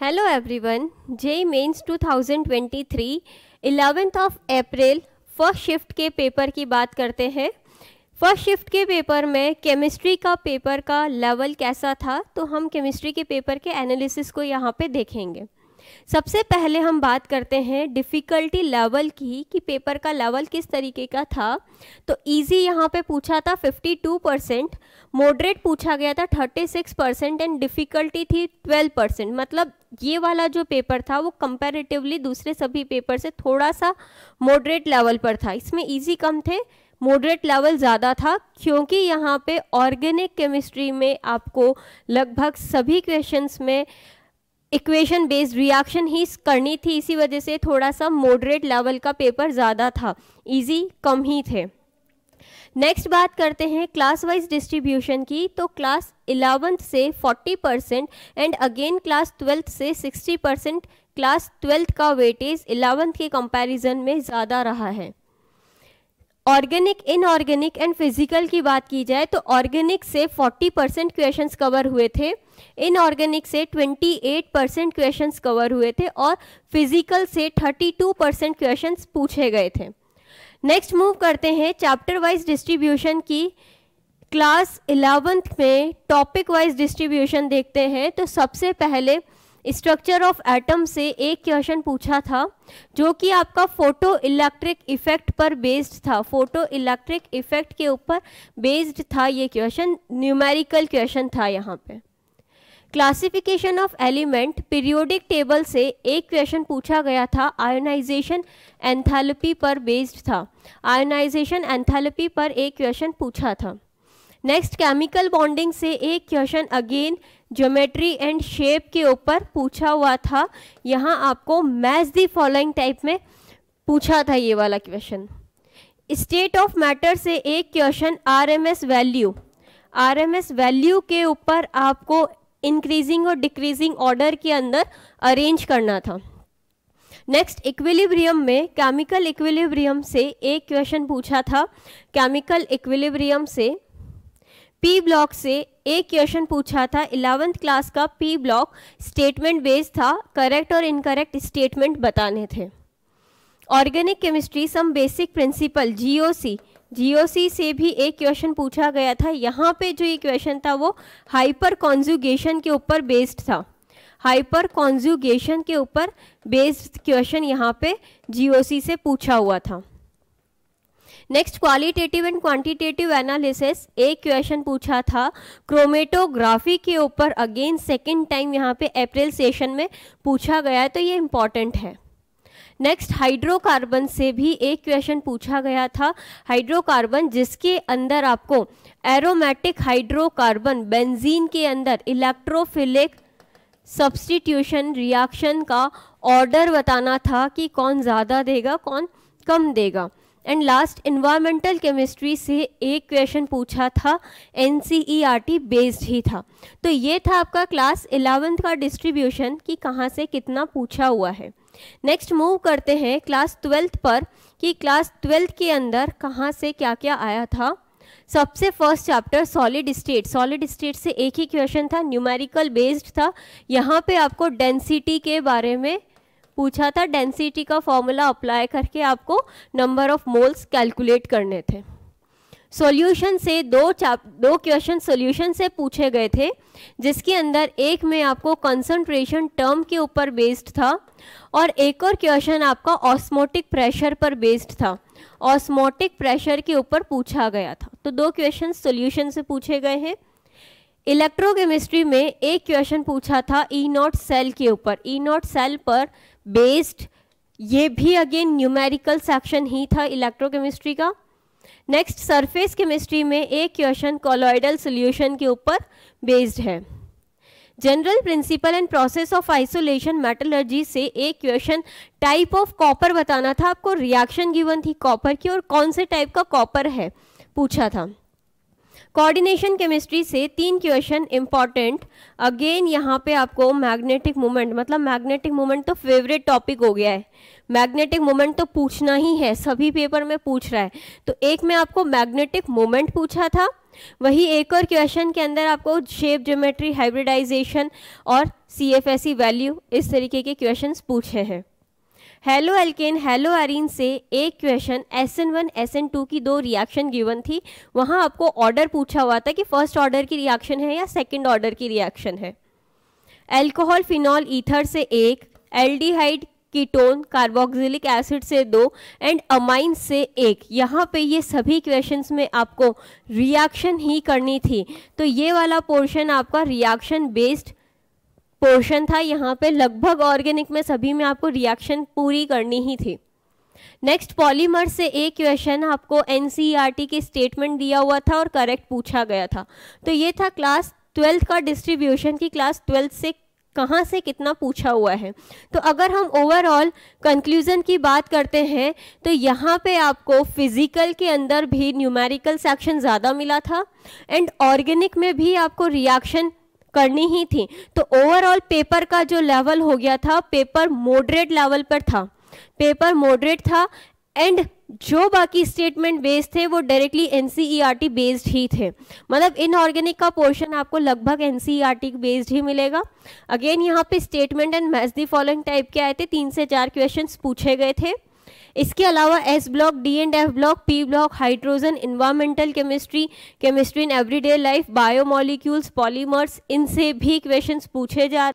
Hello everyone, JEE mains 2023 11th of April first shift के paper की बात करते हैं। फर्स्ट शिफ्ट के पेपर में केमिस्ट्री का पेपर का लेवल कैसा था, तो हम केमिस्ट्री के पेपर के एनालिसिस को यहाँ पे देखेंगे। सबसे पहले हम बात करते हैं डिफ़िकल्टी लेवल की कि पेपर का लेवल किस तरीके का था। तो इजी यहाँ पे पूछा था 52%, मॉडरेट पूछा गया था 36% एंड डिफ़िकल्टी थी 12%। मतलब ये वाला जो पेपर था वो कंपैरेटिवली दूसरे सभी पेपर से थोड़ा सा मॉडरेट लेवल पर था। इसमें इजी कम थे, मॉडरेट लेवल ज़्यादा था, क्योंकि यहाँ पे ऑर्गेनिक केमिस्ट्री में आपको लगभग सभी क्वेश्चंस में इक्वेशन बेस्ड रिएक्शन ही करनी थी। इसी वजह से थोड़ा सा मॉडरेट लेवल का पेपर ज़्यादा था, इजी कम ही थे। नेक्स्ट बात करते हैं क्लास वाइज डिस्ट्रीब्यूशन की। तो क्लास 11th से 40% एंड अगेन क्लास 12th से 60%। क्लास 12th का वेटेज 11th के कंपैरिजन में ज़्यादा रहा है। ऑर्गेनिक, इनऑर्गेनिक एंड फिजिकल की बात की जाए तो ऑर्गेनिक से 40% क्वेश्चंस कवर हुए थे, इनऑर्गेनिक से 28% क्वेश्चंस कवर हुए थे और फिजिकल से 32% क्वेश्चंस पूछे गए थे। नेक्स्ट मूव करते हैं चैप्टर वाइज डिस्ट्रीब्यूशन की। क्लास 11th में टॉपिक वाइज डिस्ट्रीब्यूशन देखते हैं। तो सबसे पहले स्ट्रक्चर ऑफ एटम से एक क्वेश्चन पूछा था जो कि आपका फोटो इलेक्ट्रिक इफेक्ट पर बेस्ड था। फोटो इलेक्ट्रिक इफेक्ट के ऊपर बेस्ड था ये क्वेश्चन, न्यूमेरिकल क्वेश्चन था यहाँ पे। Classification of element periodic table से एक क्वेश्चन पूछा गया था, आयोनाइजेशन एंथैल्पी पर बेस्ड था। आयोनाइजेशन एंथैल्पी पर एक क्वेश्चन पूछा था। नेक्स्ट केमिकल बॉन्डिंग से एक question again geometry and shape के ऊपर पूछा हुआ था। यहाँ आपको मैच द फॉलोइंग टाइप में पूछा था ये वाला क्वेश्चन। स्टेट ऑफ मैटर से एक क्वेश्चन आरएमएस वैल्यू के ऊपर आपको इंक्रीजिंग और डिक्रीजिंग ऑर्डर के अंदर अरेंज करना था। नेक्स्ट इक्विलिब्रियम में केमिकल इक्विलिब्रियम से एक क्वेश्चन पूछा था। केमिकल इक्विलिब्रियम से पी ब्लॉक से एक क्वेश्चन पूछा था। 11th क्लास का पी ब्लॉक स्टेटमेंट बेस्ड था, करेक्ट और इनकरेक्ट स्टेटमेंट बताने थे। Organic chemistry some basic principle GOC से भी एक क्वेश्चन पूछा गया था। यहाँ पे जो ये क्वेश्चन था वो हाइपर कॉन्जुगेशन के ऊपर बेस्ड था। हाइपर कॉन्जुगेशन के ऊपर बेस्ड क्वेश्चन यहाँ पे जीओसी से पूछा हुआ था। Next qualitative and quantitative analysis एक क्वेश्चन पूछा था क्रोमेटोग्राफी के ऊपर, अगेन सेकेंड टाइम यहाँ पे अप्रैल सेशन में पूछा गया है, तो ये इंपॉर्टेंट है। नेक्स्ट हाइड्रोकार्बन से भी एक क्वेश्चन पूछा गया था। हाइड्रोकार्बन जिसके अंदर आपको एरोमेटिक हाइड्रोकार्बन बेंजीन के अंदर इलेक्ट्रोफिलिक सब्स्टिट्यूशन रिएक्शन का ऑर्डर बताना था कि कौन ज़्यादा देगा कौन कम देगा। एंड लास्ट इन्वायरमेंटल केमिस्ट्री से एक क्वेश्चन पूछा था, एनसीईआरटी बेस्ड ही था। तो ये था आपका क्लास 11th का डिस्ट्रीब्यूशन कि कहाँ से कितना पूछा हुआ है। नेक्स्ट मूव करते हैं क्लास 12th पर कि क्लास 12th के अंदर कहाँ से क्या क्या आया था। सबसे फर्स्ट चैप्टर सॉलिड स्टेट से एक ही क्वेश्चन था, न्यूमेरिकल बेस्ड था। यहाँ पे आपको डेंसिटी के बारे में पूछा था। डेंसिटी का फॉर्मूला अप्लाई करके आपको नंबर ऑफ मोल्स कैलकुलेट करने थे। सॉल्यूशन से दो क्वेश्चन सॉल्यूशन से पूछे गए थे, जिसके अंदर एक में आपको कंसंट्रेशन टर्म के ऊपर बेस्ड था और एक और क्वेश्चन आपका ऑस्मोटिक प्रेशर पर बेस्ड था। ऑस्मोटिक प्रेशर के ऊपर पूछा गया था। तो दो क्वेश्चन सॉल्यूशन से पूछे गए हैं। इलेक्ट्रोकेमिस्ट्री में एक क्वेश्चन पूछा था E0 सेल के ऊपर, E0 सेल पर बेस्ड, ये भी अगेन न्यूमेरिकल सेक्शन ही था इलेक्ट्रोकेमिस्ट्री का। नेक्स्ट सरफेस केमिस्ट्री में एक क्वेश्चन कॉलॉइडल सॉल्यूशन के ऊपर बेस्ड है। General principle and process of isolation metallurgy से एक क्वेश्चन टाइप ऑफ कॉपर बताना था। आपको रिएक्शन गिवन थी कॉपर की और कौन से टाइप का कॉपर है पूछा था। कोऑर्डिनेशन केमिस्ट्री से 3 क्वेश्चन इंपॉर्टेंट, अगेन यहाँ पे आपको मैग्नेटिक मोमेंट, मतलब मैग्नेटिक मोमेंट तो फेवरेट टॉपिक हो गया है, मैग्नेटिक मोमेंट तो पूछना ही है, सभी पेपर में पूछ रहा है। तो एक में आपको मैग्नेटिक मोमेंट पूछा था, वही एक और क्वेश्चन के अंदर आपको शेप ज्योमेट्री, हाइब्रिडाइजेशन और CFSE वैल्यू, इस तरीके के क्वेश्चंस पूछे हैं। हेलो एल्केन हेलो एरीन से एक क्वेश्चन SN1 SN2 की 2 रिएक्शन गिवन थी, वहाँ आपको ऑर्डर पूछा हुआ था कि फर्स्ट ऑर्डर की रिएक्शन है या सेकंड ऑर्डर की रिएक्शन है। अल्कोहल फिनॉल ईथर से एक, एल्डिहाइड कीटोन कार्बोक्सिलिक एसिड से 2 एंड अमाइन से एक। यहाँ पे ये सभी क्वेश्चंस में आपको रिएक्शन ही करनी थी, तो ये वाला पोर्शन आपका रिएक्शन बेस्ड पोर्शन था। यहाँ पे लगभग ऑर्गेनिक में सभी में आपको रिएक्शन पूरी करनी ही थी। नेक्स्ट पॉलीमर से एक क्वेश्चन आपको NCERT की स्टेटमेंट दिया हुआ था और करेक्ट पूछा गया था। तो ये था क्लास 12th का डिस्ट्रीब्यूशन की क्लास 12th से कहाँ से कितना पूछा हुआ है। तो अगर हम ओवरऑल कंक्लूजन की बात करते हैं तो यहाँ पे आपको फिजिकल के अंदर भी न्यूमेरिकल सेक्शन ज़्यादा मिला था एंड ऑर्गेनिक में भी आपको रिएक्शन करनी ही थी। तो ओवरऑल पेपर का जो लेवल हो गया था, पेपर मॉडरेट लेवल पर था, पेपर मॉडरेट था एंड जो बाकी स्टेटमेंट बेस्ड थे वो डायरेक्टली NCERT बेस्ड ही थे। मतलब इनऑर्गेनिक का पोर्शन आपको लगभग NCERT बेस्ड ही मिलेगा। अगेन यहाँ पे statement and match the following type के आए थे, 3 से 4 क्वेश्चंस पूछे गए थे। इसके अलावा S block, D and F block, P block, hydrogen, environmental chemistry, chemistry in everyday life, biomolecules, polymers, इनसे भी क्वेश्चंस पूछे जा